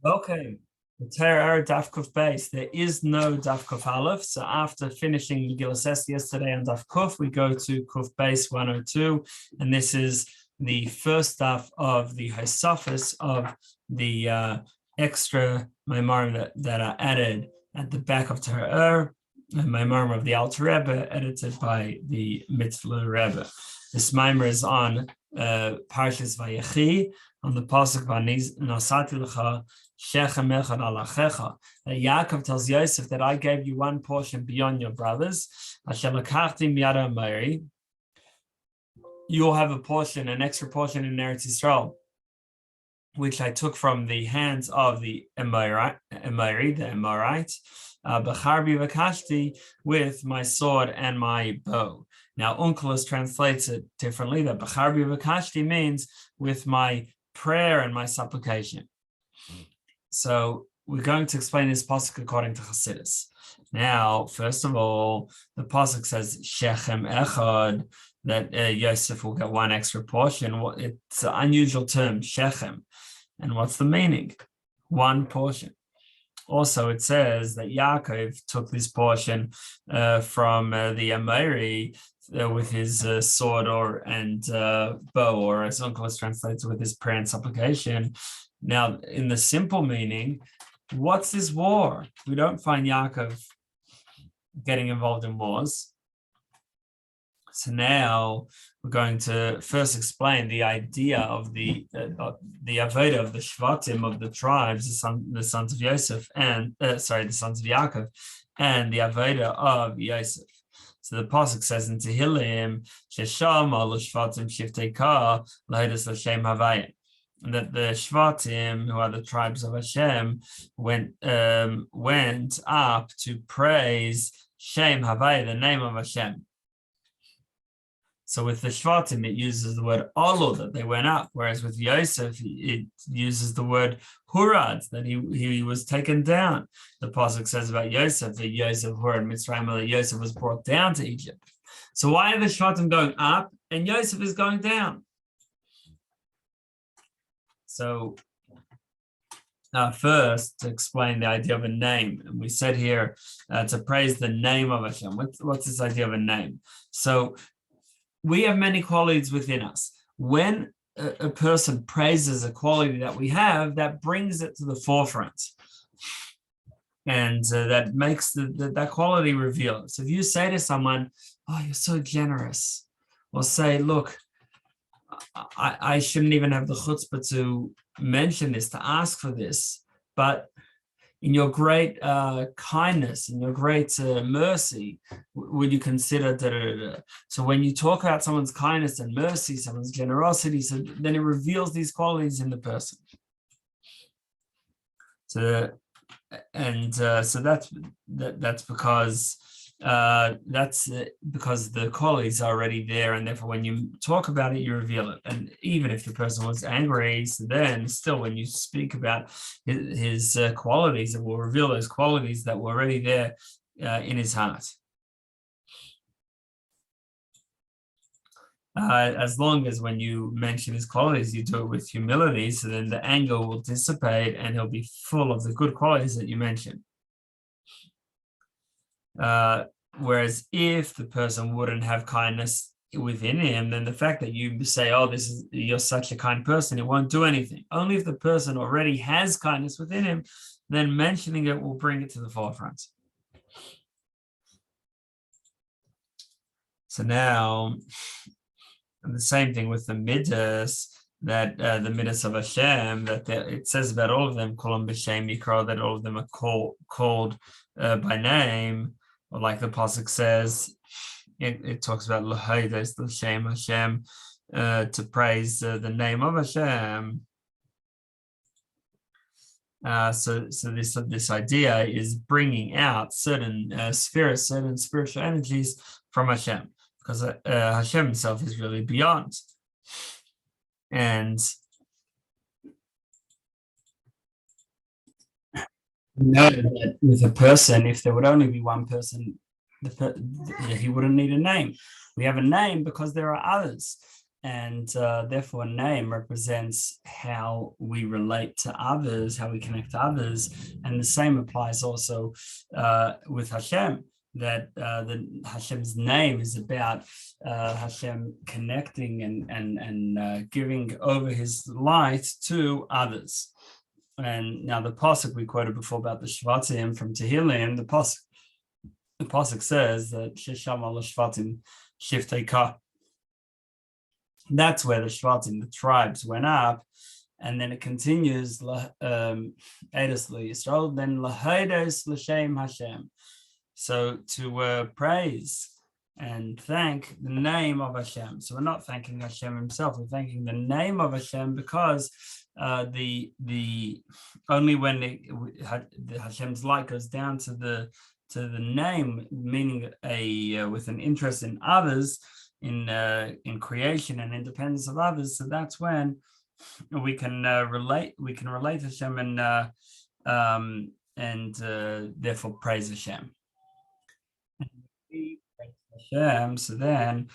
Okay. The Torah Ohr Daf Kuf Beis. There is no Daf Kuf Aleph. So after finishing the Delesata yesterday on Daf Kuf, we go to Kuf Beis 102, and this is the first Daf of the Hisafis of the extra Maimarim that are added at the back of Torah Ohr, and Maimarim of the Alter Rebbe, edited by the Mitzvah Rebbe. This Maimar is on Parshas Vayechi, on the pasuk Nasati Lecha Shechem echad al achecha. Yaakov tells Yosef that I gave you one portion beyond your brothers. Asher lakachti miyad Amori. You'll have a portion, an extra portion in Eretz Yisrael, which I took from the hands of the Amorite, B'charbi v'kashti, with my sword and my bow. Now, Onkelos translates it differently. That B'charbi v'kashti means with my prayer and my supplication. So we're going to explain this pasuk according to Chassidus. Now, first of all, the pasuk says Shechem echad, that Yosef will get one extra portion. It's an unusual term, Shechem. And what's the meaning? One portion. Also, it says that Yaakov took this portion from the Amori with his sword and bow, or as Onkelos translates, with his prayer and supplication. Now, in the simple meaning, what's this war? We don't find Yaakov getting involved in wars. So now we're going to first explain the idea of the avodah of the Shevatim, of the tribes, the sons of Yosef, and the sons of Yaakov, and the avodah of Yosef. So the pasuk says in Tehillim, "Shesham al Shvatim shiftei ka lahidas l'shem havayim," that the Shevatim, who are the tribes of Hashem, went up to praise Shem Havayim, the name of Hashem. So with the Shevatim, it uses the word Olu, that they went up, whereas with Yosef, it uses the word Hurad, that he was taken down. The pasuk says about Yosef, that Yosef Hurad Mitzrayim, that Yosef was brought down to Egypt. So why are the Shevatim going up and Yosef is going down? So first, to explain the idea of a name, and we said here to praise the name of Hashem. What's this idea of a name? So we have many qualities within us. When a person praises a quality that we have, that brings it to the forefront, and that makes that quality revealed. So if you say to someone, "Oh, you're so generous," or say, "Look, I shouldn't even have the chutzpah to mention this, to ask for this, but in your great kindness, in your great mercy, would you consider da, da, da, da." So when you talk about someone's kindness and mercy, someone's generosity, so then it reveals these qualities in the person. So that's because the qualities are already there, and therefore when you talk about it, you reveal it. And even if the person was angry, so then still when you speak about his qualities, it will reveal those qualities that were already there in his heart. As long as when you mention his qualities, you do it with humility, so then the anger will dissipate and he'll be full of the good qualities that you mentioned. Whereas if the person wouldn't have kindness within him, then the fact that you say, "Oh, you're such a kind person," it won't do anything. Only if the person already has kindness within him, then mentioning it will bring it to the forefront. So now, the same thing with the midas, that the midas of Hashem, that it says about all of them, Kulam b'Shem Yikra, that all of them are called by name. Or like the pasuk says, it talks about L'Hodos L'Shem Hashem, to praise the name of Hashem. So this idea is bringing out certain Sefiros, certain spiritual energies from Hashem, because Hashem Himself is really beyond. And know that with a person, if there would only be one person, he wouldn't need a name. We have a name because there are others. and therefore name represents how we relate to others, how we connect to others, and the same applies also with Hashem, that Hashem's name is about Hashem connecting and giving over his light to others. And now the pasuk we quoted before about the Shevatim from Tehillim, the pasuk says that Shechem al Shevatim shiftei ka. That's where the Shevatim, the tribes, went up, and then it continues. Then lahaidos l'shem Hashem. So to praise and thank the name of Hashem. So we're not thanking Hashem himself; we're thanking the name of Hashem, because the only when the Hashem's light goes down to the name, meaning with an interest in others, in creation and independence of others. So that's when we can relate to Hashem and therefore praise Hashem. Hashem, so then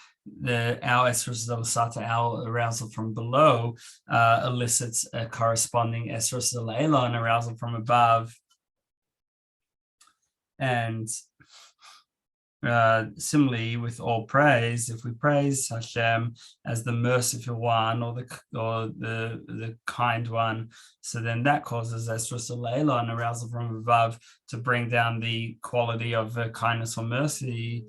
our Isarusah, our arousal from below, elicits a corresponding Delieilah, an arousal from above. And similarly, with all praise, if we praise Hashem as the merciful one or the kind one, so then that causes Delieilah, an arousal from above, to bring down the quality of kindness or mercy.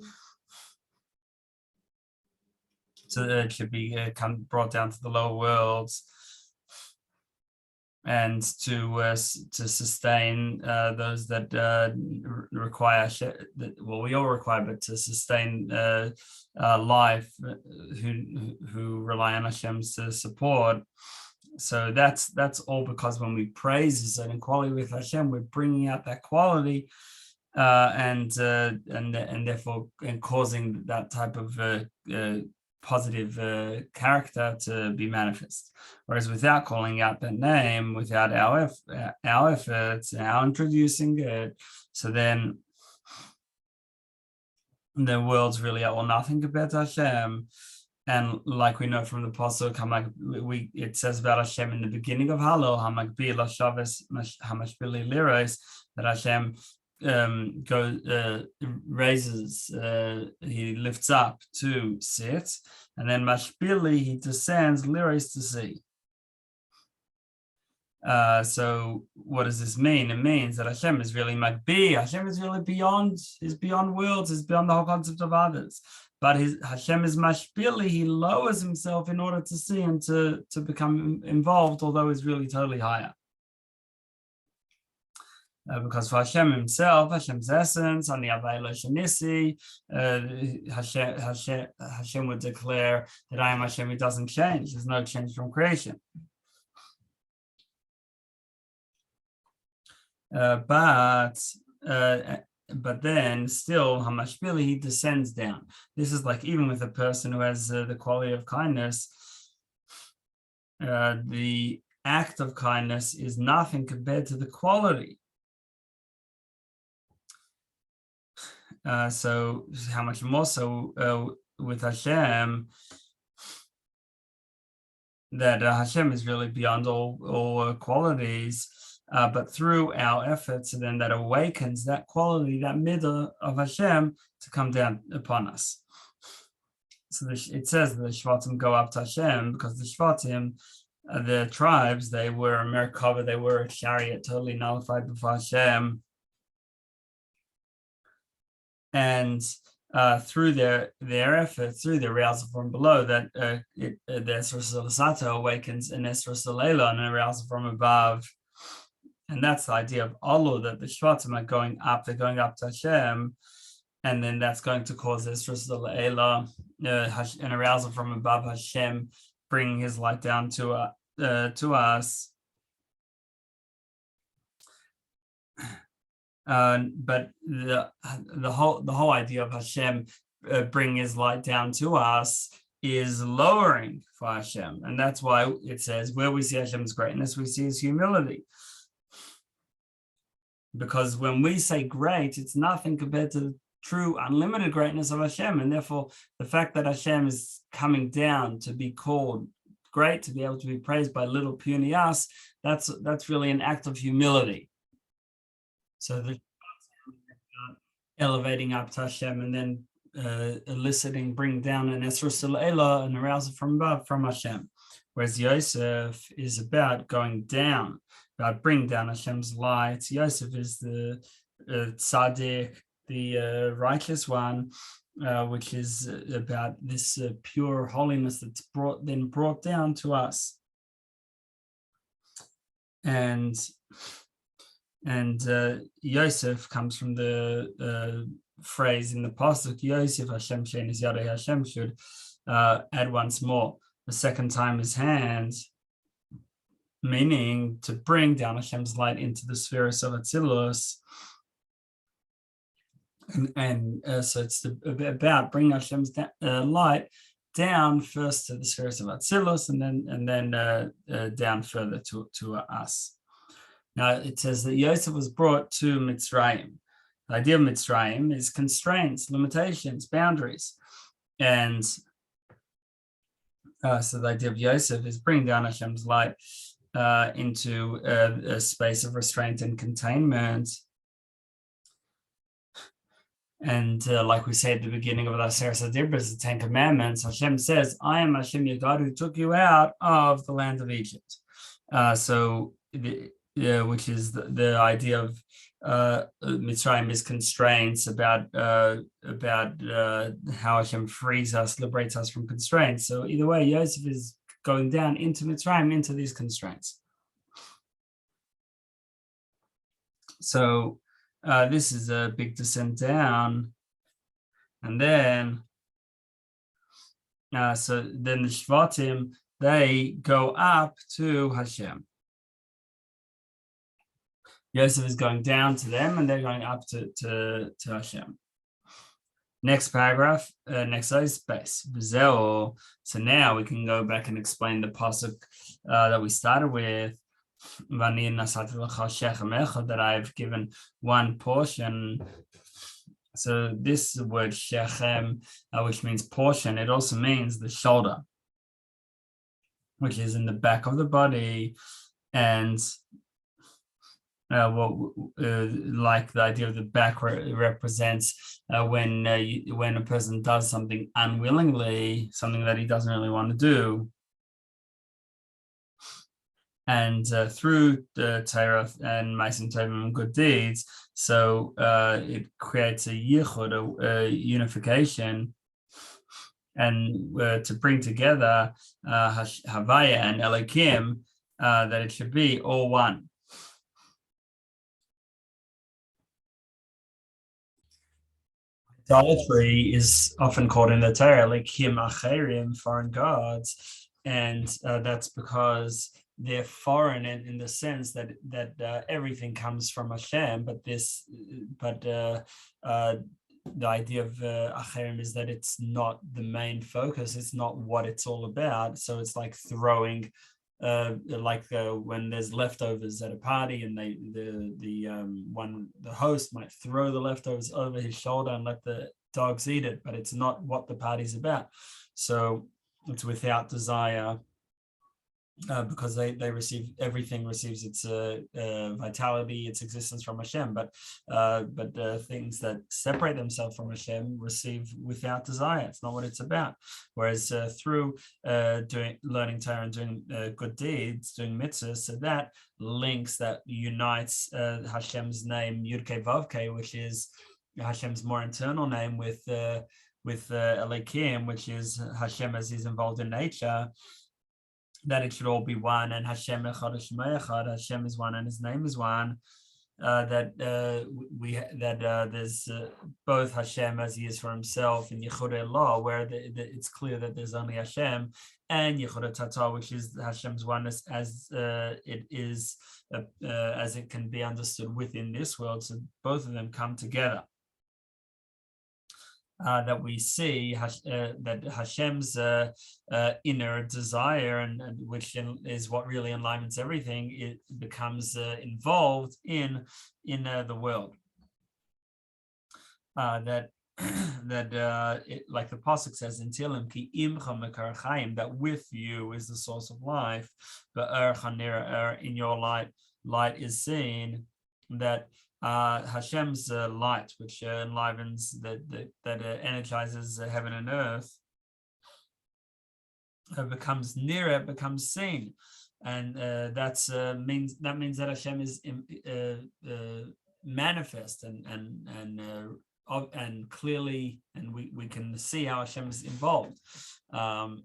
So that it should be brought down to the lower worlds, and to sustain those that require, we all require, but to sustain life, who rely on Hashem's support. So that's all because when we praise a certain quality with Hashem, we're bringing out that quality, and therefore causing that type of positive character to be manifest. Whereas without calling out that name, without our efforts, our introducing it, so then the world's really all nothing compared to Hashem. And like we know from the pasuk, it says about Hashem in the beginning of Hallel, that Hashem raises, he lifts up to sit, and then mashpili, he descends, liros, to see. So what does this mean? It means that Hashem is really magbi. Hashem is really beyond worlds, is beyond the whole concept of others. But Hashem is mashpili, he lowers himself in order to see and to become involved, although he's really totally higher. Because for Hashem himself, Hashem's essence, on the Avayla Shanisi, Hashem would declare that I am Hashem, it doesn't change. There's no change from creation. But then still, Hamashpili, he descends down. This is like even with a person who has the quality of kindness, the act of kindness is nothing compared to the quality. So how much more so with Hashem, that Hashem is really beyond all qualities, but through our efforts, and then that awakens that quality, that middle of Hashem, to come down upon us. So it says that the Shevatim go up to Hashem, because the Shevatim, the tribes, they were a Merkava, they were a chariot, totally nullified before Hashem. And through their efforts, through the arousal from below, that the Delesata awakens an Delieilah, an arousal from above. And that's the idea of Olu, that the Shevatim are going up, they're going up to Hashem, and then that's going to cause Delieilah, an arousal from above, Hashem bringing his light down to us. But the whole idea of Hashem bringing his light down to us is lowering for Hashem, and that's why it says where we see Hashem's greatness, we see his humility. Because when we say great, it's nothing compared to true unlimited greatness of Hashem, and therefore the fact that Hashem is coming down to be called great, to be able to be praised by little puny us, that's really an act of humility. So the elevating up to Hashem and then eliciting, bring down an Isarusah, an arousal from above, from Hashem. Whereas Yosef is about going down, about bring down Hashem's light. Yosef is the tzaddik, the righteous one, which is about this pure holiness that's brought down to us. And Yosef comes from the phrase in the pasuk, Yosef Hashem shein is yadei. Hashem should add once more, the second time his hand, meaning to bring down Hashem's light into the Sefiros of Atzilus. And so it's about bringing Hashem's light down first to the Sefiros of Atzilus, and then down further to us. Now it says that Yosef was brought to Mitzrayim. The idea of Mitzrayim is constraints, limitations, boundaries, and so the idea of Yosef is bringing down Hashem's light into a space of restraint and containment. And like we say at the beginning of the Aseret Dibros, the Ten Commandments, Hashem says, "I am Hashem your God who took you out of the land of Egypt." Which is the idea of Mitzrayim is constraints, about how Hashem frees us, liberates us from constraints. So either way, Yosef is going down into Mitzrayim, into these constraints. So this is a big descent down, and then so then the Shevatim, they go up to Hashem. Yosef is going down to them, and they're going up to Hashem. Next paragraph, next space. So now we can go back and explain the pasuk that we started with. That I've given one portion. So this word Shechem, which means portion, it also means the shoulder, which is in the back of the body, and like the idea of the back represents when a person does something unwillingly, something that he doesn't really want to do. And through the Torah and Ma'asim Tovim and good deeds, so it creates a yichud, a unification, and to bring together Havaya and Elohim, that it should be all one. Idolatry is often called in the Torah Elohim acherim, foreign gods, and that's because they're foreign in the sense that everything comes from Hashem, but the idea of acherim is that it's not the main focus. It's not what it's all about. So it's like throwing, when there's leftovers at a party, and the host might throw the leftovers over his shoulder and let the dogs eat it, but it's not what the party's about. So it's without desire. Because everything receives its vitality, its existence from Hashem, but things that separate themselves from Hashem receive without desire. It's not what it's about. Whereas through learning Torah and doing good deeds, doing mitzvahs, so that links, that unites Hashem's name Yud-Kei Vav-Kei, which is Hashem's more internal name, with Elohim, which is Hashem as he's involved in nature. That it should all be one, and Hashem echad, echad. Hashem is one, and His name is one. There's both Hashem as He is for Himself in yichud, where it's clear that there's only Hashem, and yichud tata, which is Hashem's oneness as it is, as it can be understood within this world. So both of them come together. That we see that Hashem's inner desire, and which is what really enlivens everything, it becomes involved in the world. that like the pasuk says in Tehillim, ki imcha makar chaim, that with you is the source of life. But in your light is seen. That Hashem's light, which enlivens, that energizes heaven and earth, becomes nearer, becomes seen, and that means that Hashem is manifest and clearly, and we can see how Hashem is involved. And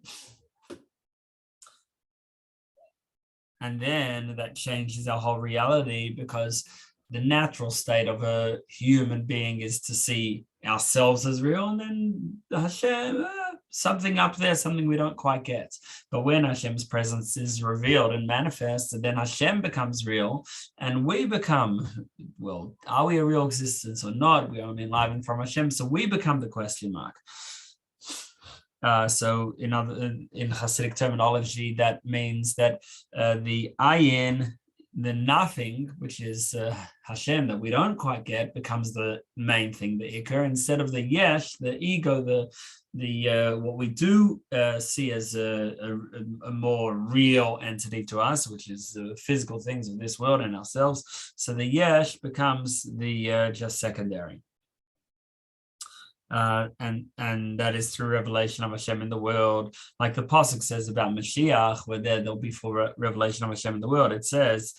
then that changes our whole reality, because the natural state of a human being is to see ourselves as real, and then Hashem, something up there, something we don't quite get. But when Hashem's presence is revealed and manifested, then Hashem becomes real, and we become, well, are we a real existence or not? We are only enlivened from Hashem, so we become the question mark. So in Hasidic terminology, that means that the ayin, the nothing, which is Hashem, that we don't quite get, becomes the main thing, the ikar, instead of the yesh, the ego, the what we do see as a more real entity to us, which is the physical things of this world and ourselves. So the yesh becomes the just secondary. And that is through revelation of Hashem in the world, like the pasuk says about Moshiach, where there'll be full revelation of Hashem in the world. It says,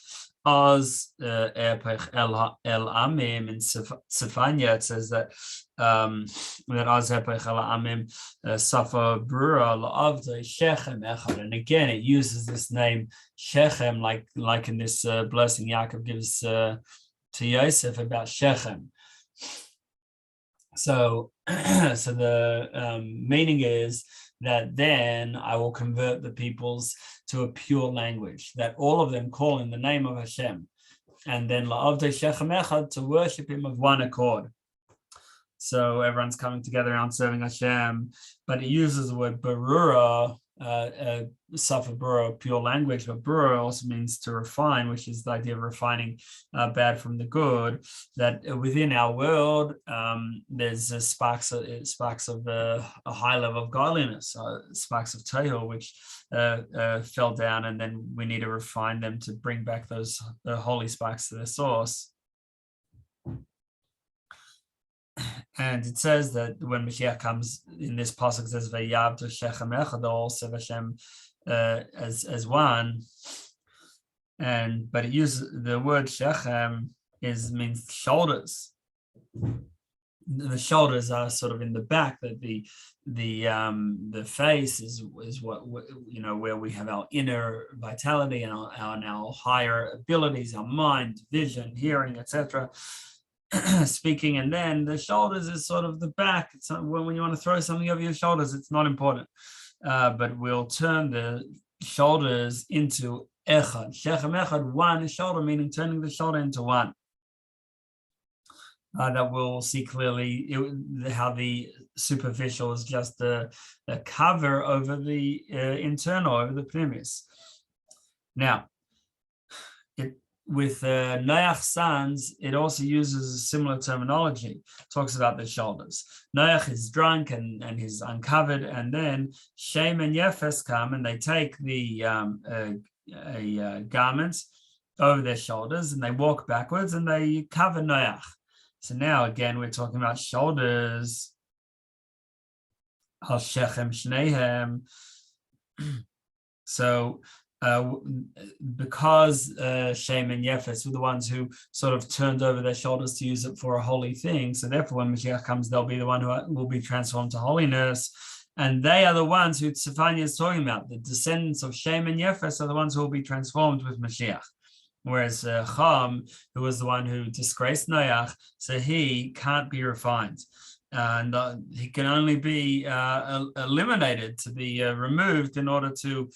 "Az epech el amim." In Sefanya, it says that that az epech el amim safa brura la'avdei Shechem echad. And again, it uses this name Shechem, like in this blessing Yaakov gives to Yosef about Shechem. So the meaning is that then I will convert the peoples to a pure language, that all of them call in the name of Hashem, and then la'avdei Shechem echad, to worship Him of one accord. So everyone's coming together around serving Hashem, but it uses the word barura, safa burra, pure language, but burra also means to refine, which is the idea of refining bad from the good. That within our world, there's sparks of a high level of godliness, sparks of Torah, which fell down, and then we need to refine them to bring back those holy sparks to their source. And it says that when Moshiach comes, in this pasuk, it says "Vayavdu Shechem echad," all serve Hashem as one. But it uses the word Shechem means shoulders. The shoulders are sort of in the back. That the face is what where we have our inner vitality and our higher abilities, our mind, vision, hearing, etc. Speaking, and then the shoulders is sort of the back. It's when you want to throw something over your shoulders, it's not important, but we'll turn the shoulders into echad. Shechem echad, one shoulder, meaning turning the shoulder into one. That we'll see clearly how the superficial is just a cover over the internal, over the pnimis. Now, with Noach's sons, it also uses a similar terminology. Talks about the shoulders. Noach is drunk and he's uncovered, and then Shem and Yefes come and they take the garments over their shoulders and they walk backwards and they cover Noach. So now again we're talking about shoulders. Al Shechem Shnehem. So because Shem and Yefes were the ones who sort of turned over their shoulders to use it for a holy thing, so therefore when Moshiach comes, they'll be the one who will be transformed to holiness, and they are the ones who Tzefania is talking about. The descendants of Shem and Yefes are the ones who will be transformed with Moshiach, whereas Ham, who was the one who disgraced Noach, so he can't be refined. And he can only be eliminated, to be removed, in order to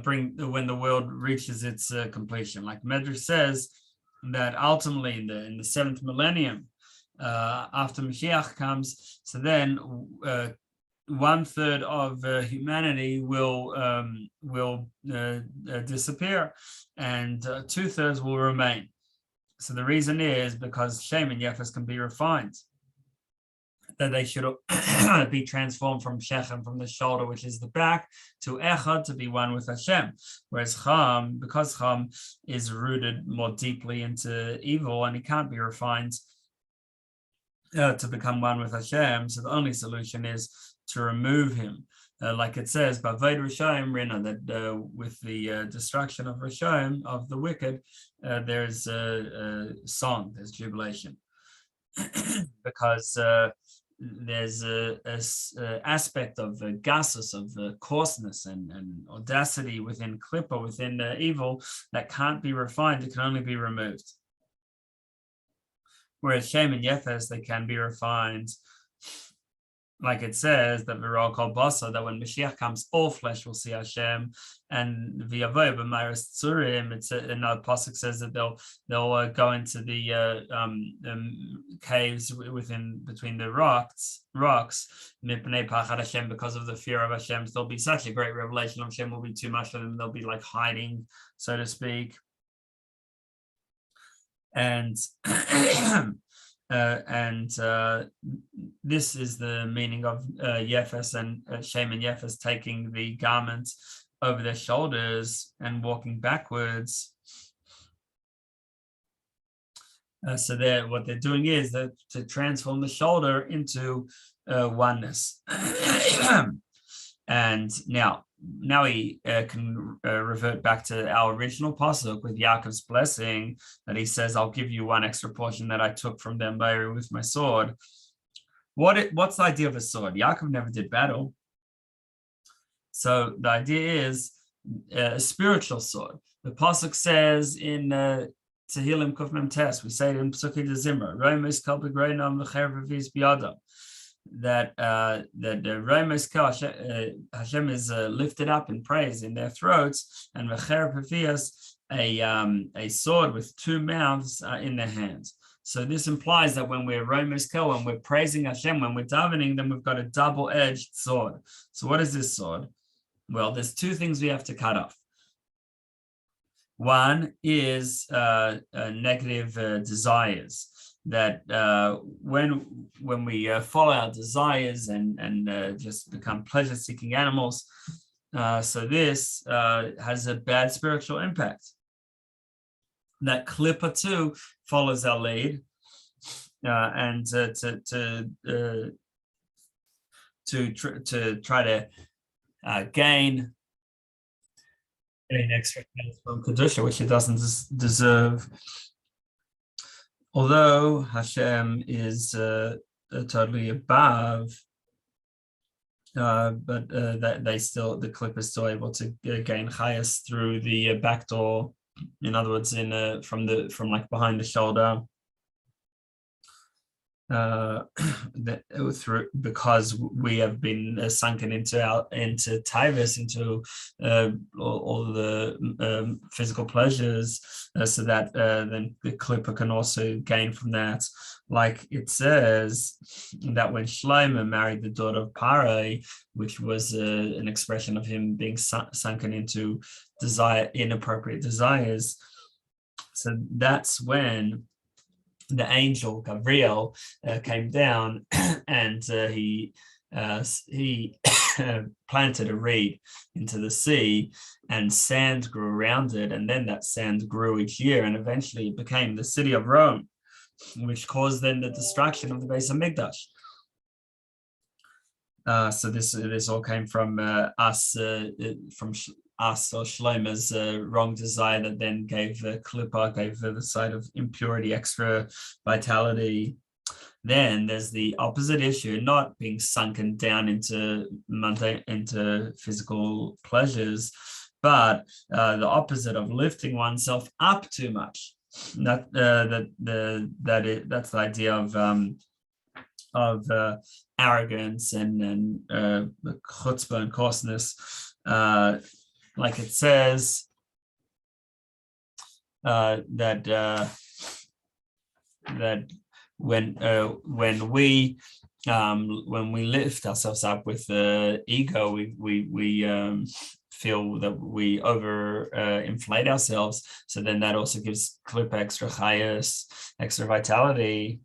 bring when the world reaches its completion. Like Medrash says that ultimately in the 7th millennium, after Moshiach comes, so then 1/3 of humanity will disappear, and 2/3 will remain. So the reason is because Shem and Yefes can be refined. that they should be transformed from Shechem, from the shoulder, which is the back, to echad, to be one with Hashem. Whereas schem, because schem is rooted more deeply into evil and he can't be refined to become one with Hashem, so the only solution is to remove him. Like it says, Baved Rishaim Rina, that with the destruction of Rishaim, of the wicked, there's a song, there's jubilation. Because there's a aspect of the gasus, of the coarseness and audacity within klippa, within evil, that can't be refined, it can only be removed. Whereas Shem and Yefes, they can be refined. Like it says that V'ro kol basar, that when Moshiach comes, all flesh will see Hashem. And v'yavo b'mayras tzurim, it's another pasuk says that they'll go into the caves between the rocks mipnei pachad Hashem, because of the fear of Hashem. So there'll be such a great revelation of Hashem, will be too much for them. They'll be like hiding, so to speak. And this is the meaning of Yefes and Shem and Yefes taking the garment over their shoulders and walking backwards. So what they're doing is to transform the shoulder into oneness. And now we can revert back to our original pasuk with Yaakov's blessing, that he says, I'll give you one extra portion that I took from them with my sword. What's the idea of a sword? Yaakov never did battle. So the idea is a spiritual sword. The pasuk says in Tehillim Kuf Mem Tes, we say it in Psuki de Zimra, Roimus Kal Begreinam L'cher V'vis Biyadam, that Hashem is lifted up in praise in their throats, and v'cher p'fias, a sword with two mouths in their hands. So this implies that when we're roimus kel, when we're praising Hashem, when we're davening, then we've got a double-edged sword. So what is this sword? Well, there's two things we have to cut off. One is negative desires. That when we follow our desires and just become pleasure-seeking animals, so this has a bad spiritual impact. That klippa too follows our lead, and to try to gain extra from kedusha, which it doesn't deserve. Although Hashem is totally above, but the clip is still able to gain chayas through the back door. In other words, from like behind the shoulder, because we have been sunken into taivas, into all the physical pleasures, so that then the clipper can also gain from that. Like it says that when Shlomo married the daughter of Parai, which was an expression of him being sunken into inappropriate desires, so that's when the angel Gabriel came down, and he planted a reed into the sea, and sand grew around it, and then that sand grew each year, and eventually it became the city of Rome, which caused then the destruction of the Beis Hamikdash. So this all came from us or Shlomo's wrong desire, that then gave klippa, gave the side of impurity extra vitality. Then there's the opposite issue, not being sunken down into physical pleasures, but the opposite of lifting oneself up too much. That's the idea of arrogance and chutzpah and coarseness. Like it says that when we lift ourselves up with ego, we feel that we inflate ourselves. So then that also gives klippa extra chayas, extra vitality.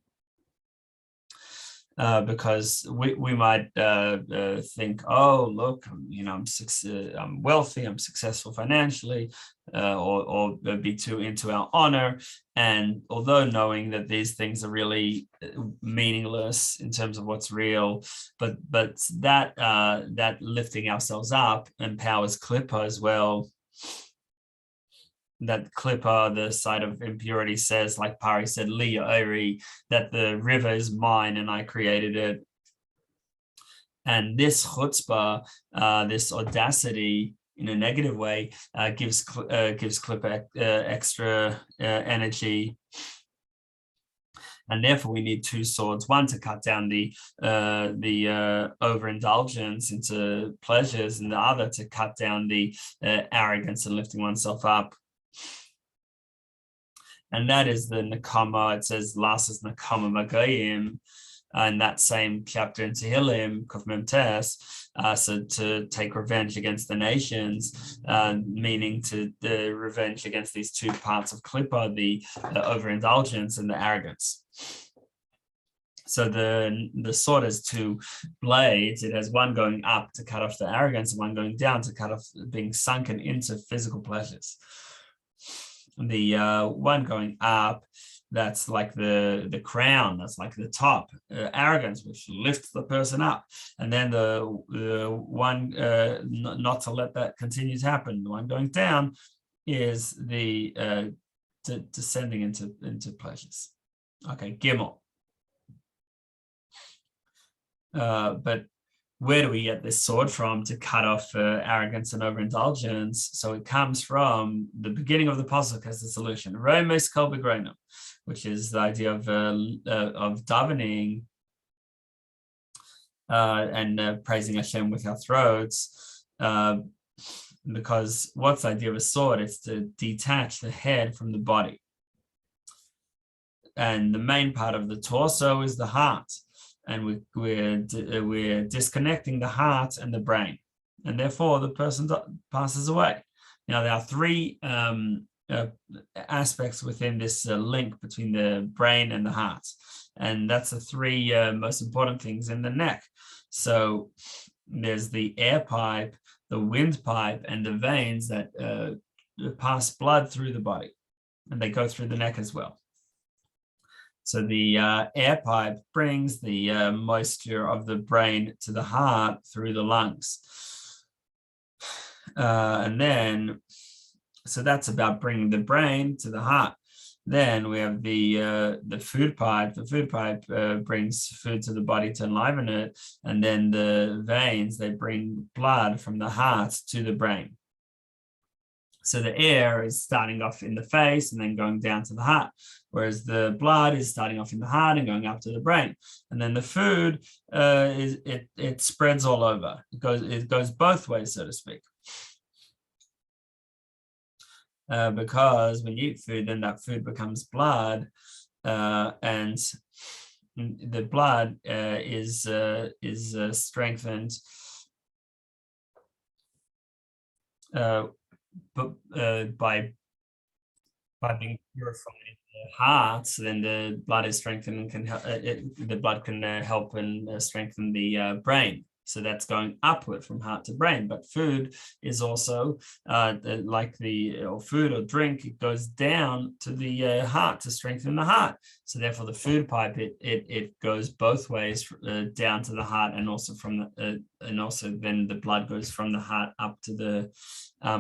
because we might think, oh, look, I'm wealthy, I'm successful financially, or be too into our honor. And although knowing that these things are really meaningless in terms of what's real, but that lifting ourselves up empowers Klippa as well. That Klippa, the side of impurity, says, like Pari said, Li Ori, that the river is mine and I created it. And this chutzpah, this audacity in a negative way, gives Klippa extra energy. And therefore, we need two swords: one to cut down the overindulgence into pleasures, and the other to cut down the arrogance and lifting oneself up. And that is the nakama. It says, "Lasas nakama magayim," in that same chapter in Tehillim, Kuf Mem Tes. So to take revenge against the nations, meaning to the revenge against these two parts of Klippa, the overindulgence and the arrogance. So the sword has two blades. It has one going up to cut off the arrogance, and one going down to cut off being sunken into physical pleasures. The one going up, that's like the crown, that's like the top, arrogance, which lifts the person up. And then the one not to let that continue to happen, the one going down is the descending into pleasures. Okay, Gimel. But where do we get this sword from to cut off arrogance and overindulgence? So it comes from the beginning of the pasuk as the solution, Romes kol begronim, which is the idea of davening and praising Hashem with our throats. Because what's the idea of a sword? It's to detach the head from the body. And the main part of the torso is the heart. And we're disconnecting the heart and the brain, and therefore the person passes away. Now there are three aspects within this link between the brain and the heart, and that's the three most important things in the neck. So there's the air pipe, the wind pipe, and the veins that pass blood through the body, and they go through the neck as well. So the air pipe brings the moisture of the brain to the heart through the lungs. And then, so that's about bringing the brain to the heart. Then we have the food pipe. The food pipe brings food to the body to enliven it. And then the veins, they bring blood from the heart to the brain. So the air is starting off in the face and then going down to the heart, whereas the blood is starting off in the heart and going up to the brain. And then the food it spreads all over. It goes both ways, so to speak. Because when you eat food, then that food becomes blood, and the blood is strengthened. By being purified in the heart, so then the blood is strengthened and can the blood can help and strengthen the brain. So that's going upward from heart to brain. But food is also like or food or drink, it goes down to the heart to strengthen the heart. So therefore, the food pipe it goes both ways, down to the heart, and also from the and also then the blood goes from the heart up to the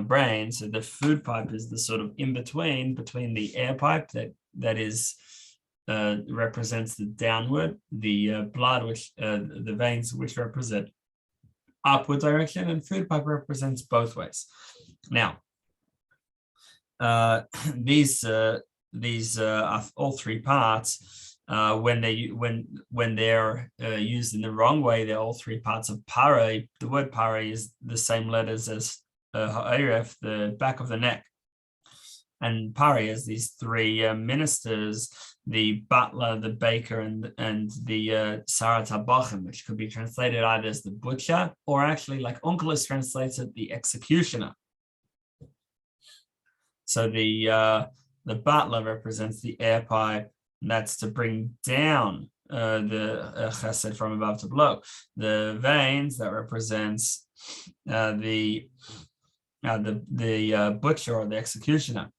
brain. So the food pipe is the sort of in between the air pipe that is represents the downward, the blood which the veins which represent upward direction, and food pipe represents both ways. Now these are all three parts. When they're used in the wrong way, they're all three parts of pare. The word pare is the same letters as ha'eref, the back of the neck. And pare is these three ministers: the butler, the baker, and the sarat habachim, which could be translated either as the butcher, or actually, like Onkelos translates it, the executioner. So the butler represents the air pipe, and that's to bring down chesed from above to below. The veins that represents the butcher or the executioner.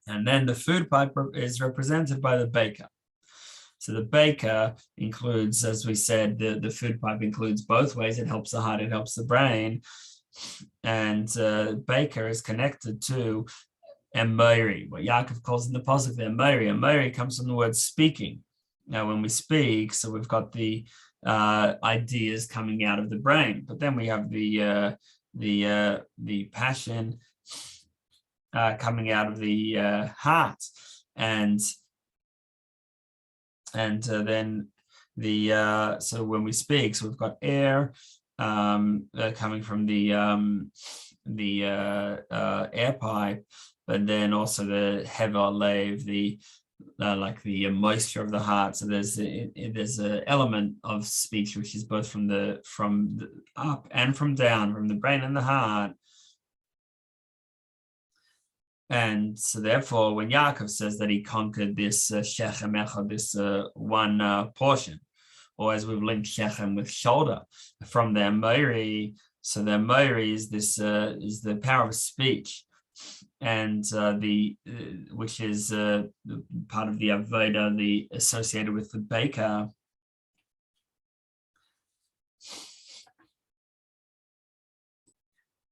And then the food pipe is represented by the baker. So the baker includes, as we said, the food pipe includes both ways. It helps the heart, it helps the brain. And baker is connected to Amori, what Yaakov calls in the pasuk the Amori. Amori comes from the word speaking. Now, when we speak, so we've got the ideas coming out of the brain, but then we have the passion coming out of the heart, and then so when we speak, so we've got air coming from the air pipe, but then also the hever Leib, the like the moisture of the heart. So there's an element of speech which is both from the up and from down, from the brain and the heart. And so therefore, when Yaakov says that he conquered this Shechem, echad, this one portion, or as we've linked Shechem with shoulder from the Amori, so the Amori is this is the power of speech, and which is part of the avodah, the associated with the baker.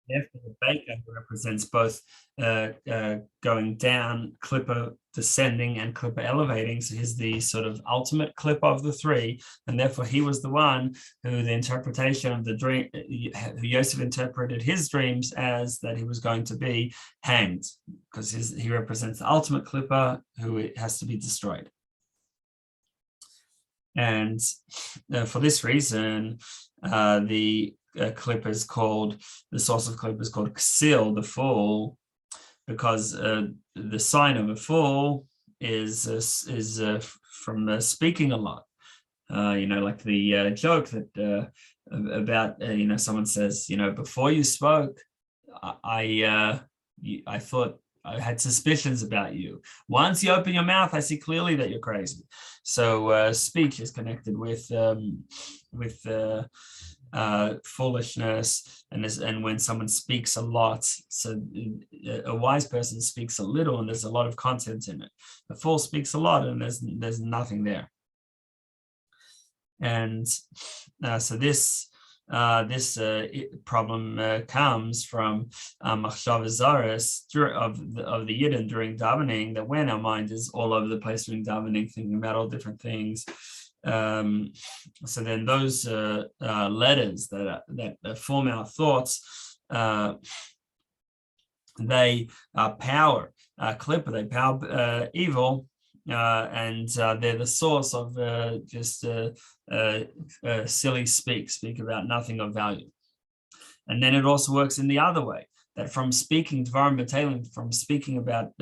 Therefore, the baker represents both going down, clipper descending, and clipper elevating. So he's the sort of ultimate clipper of the three, and therefore he was the one who the interpretation of the dream, who Yosef interpreted his dreams as that he was going to be hanged, because he represents the ultimate clipper who has to be destroyed. And for this reason, the clip is called, the source of clip is called ksil, the fool, because the sign of a fool is from speaking a lot. Like the joke that about someone says, before you spoke, I thought I had suspicions about you. Once you open your mouth, I see clearly that you're crazy. So speech is connected with foolishness, and when someone speaks a lot, so a wise person speaks a little, and there's a lot of content in it. A fool speaks a lot, and there's nothing there. And so this problem comes from machshava zaros of the yidden during davening, that when our mind is all over the place during davening, thinking about all different things. So then those letters that form our thoughts, they power clipper, they power evil, and they're the source of just silly speak about nothing of value. And then it also works in the other way, that from speaking dvarim b'teilim, from speaking about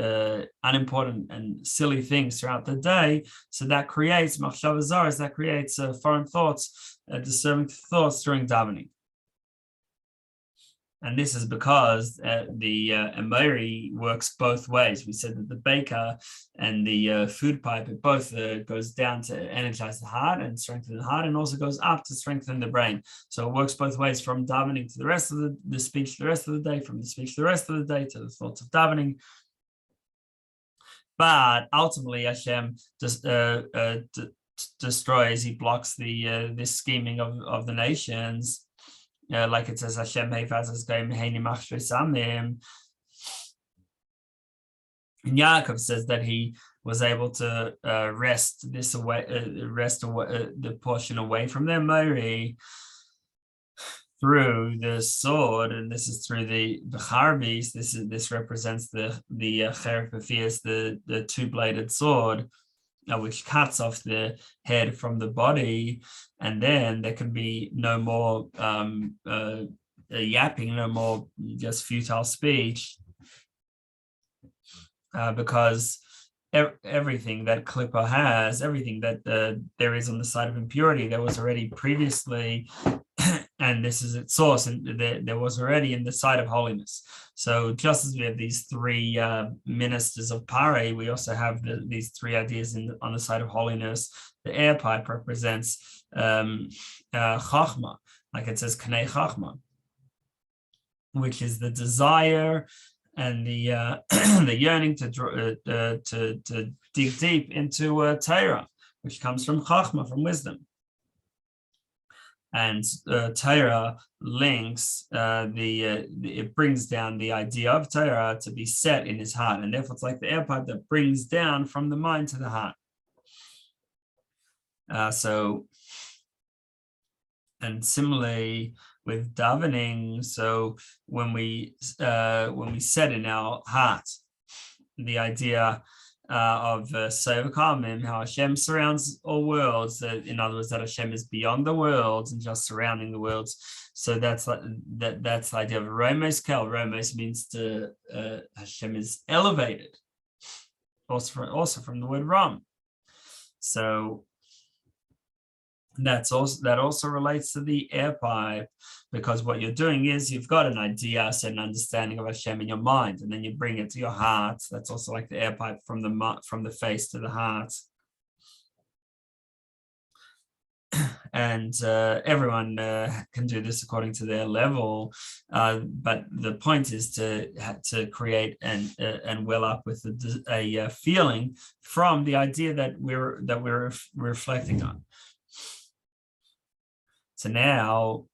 unimportant and silly things throughout the day, so that creates machshava zaros, that creates foreign thoughts, disturbing thoughts during davening. And this is because the Amori works both ways. We said that the baker and the food pipe, it both goes down to energize the heart and strengthen the heart, and also goes up to strengthen the brain. So it works both ways, from davening to the rest of the speech the rest of the day, from the speech the rest of the day to the thoughts of davening. But ultimately, Hashem just destroys, he blocks the scheming of the nations. Like it says, Hashem Samim. And Yaakov says that he was able to wrest the portion away from their Mori through the sword, and this is through the charbis. This represents the cheref, the two-bladed sword, which cuts off the head from the body, and then there can be no more yapping, no more just futile speech, because everything that clipper has, everything that there is on the side of impurity, that was already previously and this is its source, and there was already in the side of holiness. So just as we have these three ministers of Pare, we also have these three ideas on the side of holiness. The air pipe represents Chachma, like it says Knei Chachma, which is the desire and the the yearning to dig deep into Torah, which comes from Chachma, from wisdom. And Torah links it brings down the idea of Torah to be set in his heart, and therefore it's like the air pipe that brings down from the mind to the heart. And similarly with davening, so when we set in our heart the idea of Sevatim, how Hashem surrounds all worlds, in other words, that Hashem is beyond the worlds and just surrounding the worlds. So that's the idea of Romos Kel. Romos means Hashem is elevated, also from the word Ram. So that also relates to the air pipe, because what you're doing is you've got an idea, so an understanding of Hashem in your mind, and then you bring it to your heart. That's also like the air pipe from the face to the heart. And everyone can do this according to their level, but the point is to create and well up with a feeling from the idea that we're reflecting on. So now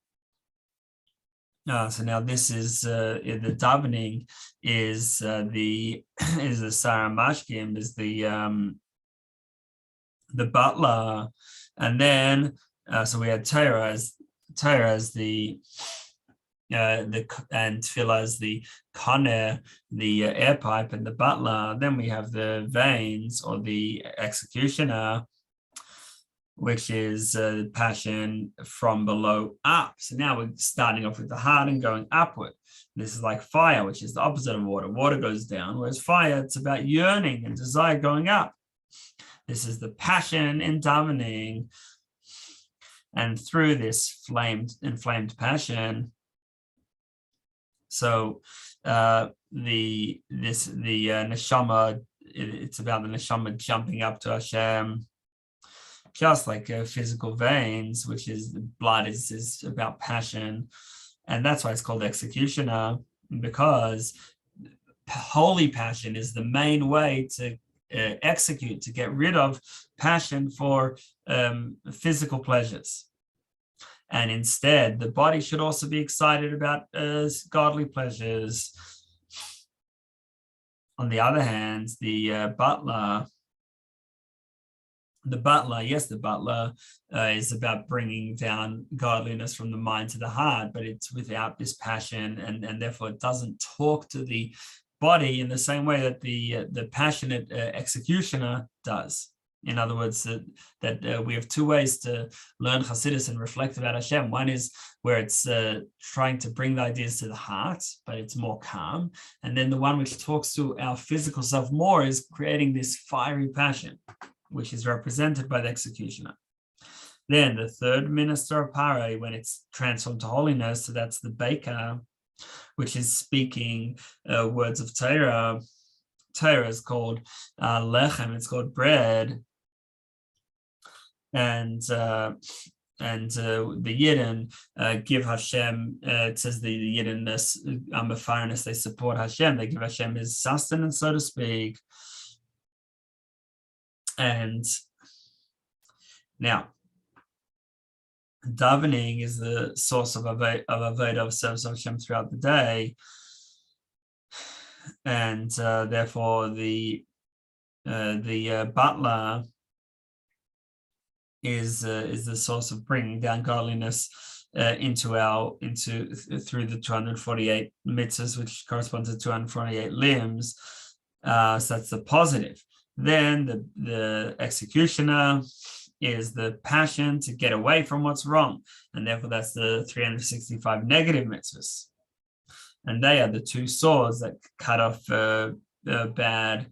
this is the davening is the Saramashkim, is the butler, and then so we had Torah as the and Tefillah as the koner, the air pipe, and the butler. Then we have the veins, or the executioner, which is passion from below up. So now we're starting off with the heart and going upward. This is like fire, which is the opposite of water. Water goes down, whereas fire, it's about yearning and desire going up. This is the passion in davening. And through this inflamed passion, so the neshama, it's about the neshama jumping up to Hashem, just like physical veins, which is blood is about passion. And that's why it's called executioner, because holy passion is the main way to execute, to get rid of passion for physical pleasures. And instead, the body should also be excited about godly pleasures. On the other hand, the butler is about bringing down godliness from the mind to the heart, but it's without this passion, and therefore it doesn't talk to the body in the same way that the passionate executioner does. In other words, that we have two ways to learn Chassidus and reflect about Hashem. One is where it's trying to bring the ideas to the heart, but it's more calm. And then the one which talks to our physical self more is creating this fiery passion, which is represented by the executioner. Then the third minister of Pare, when it's transformed to holiness, so that's the baker, which is speaking words of Torah. Torah is called Lechem, it's called bread. And the Yidden give Hashem, it says the Yidden, Mefarinus, they support Hashem, they give Hashem his sustenance, so to speak. And now, davening is the source of avodah, of service of Hashem throughout the day, and therefore the butler is the source of bringing down godliness through the 248 mitzvahs, which correspond to 248 limbs. So that's the positive. Then the executioner is the passion to get away from what's wrong, and therefore that's the 365 negative mitzvahs, and they are the two swords that cut off bad.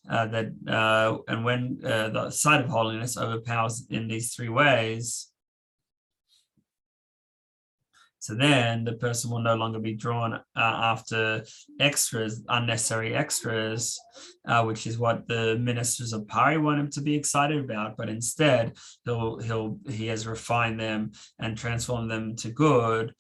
And when the side of holiness overpowers in these three ways, So then the person will no longer be drawn after extras, unnecessary extras, which is what the ministers of Pari want him to be excited about. But instead, he has refined them and transformed them to good.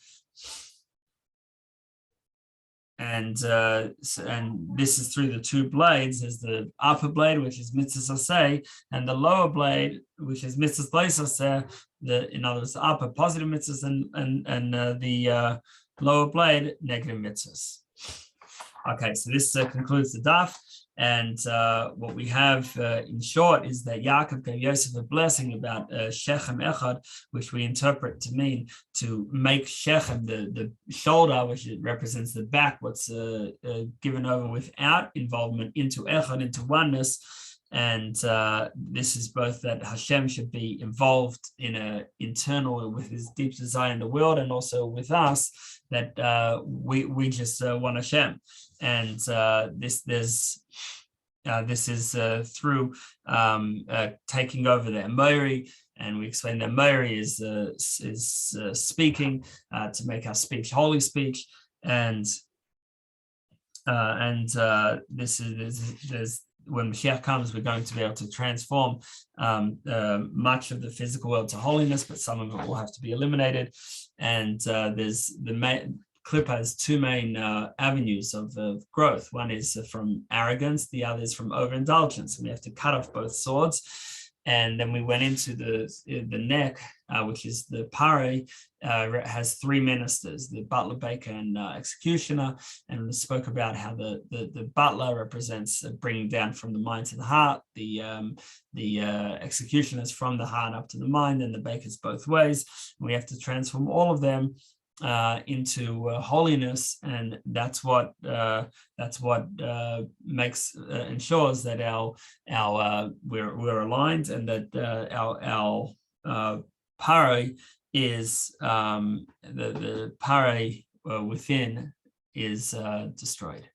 And this is through the two blades. There's the upper blade, which is mitzvah saseh, and the lower blade, which is mitzvah saseh. In other words, the upper positive mitzvahs and the lower blade negative mitzvahs. Okay, so this concludes the daf. And what we have in short is that Yaakov gave Yosef a blessing about Shechem echad, which we interpret to mean to make Shechem, the shoulder, which represents the back, what's given over without involvement, into echad, into oneness. And this is both that Hashem should be involved in an internal with his deep desire in the world, and also with us, that we just want Hashem. And this is through taking over the Amori, and we explain that Amori is speaking to make our speech holy speech, and this is when Moshiach comes, we're going to be able to transform much of the physical world to holiness, but some of it will have to be eliminated. And there's Klippa has two main avenues of growth. One is from arrogance, the other is from overindulgence. And we have to cut off both swords. And then we went into the neck, which is the pare, has three ministers, the butler, baker, and executioner. And we spoke about how the butler represents bringing down from the mind to the heart, the executioners from the heart up to the mind, and the bakers both ways. And we have to transform all of them into holiness, and that's what makes ensures that we're aligned, and that our pare is the pare within is destroyed.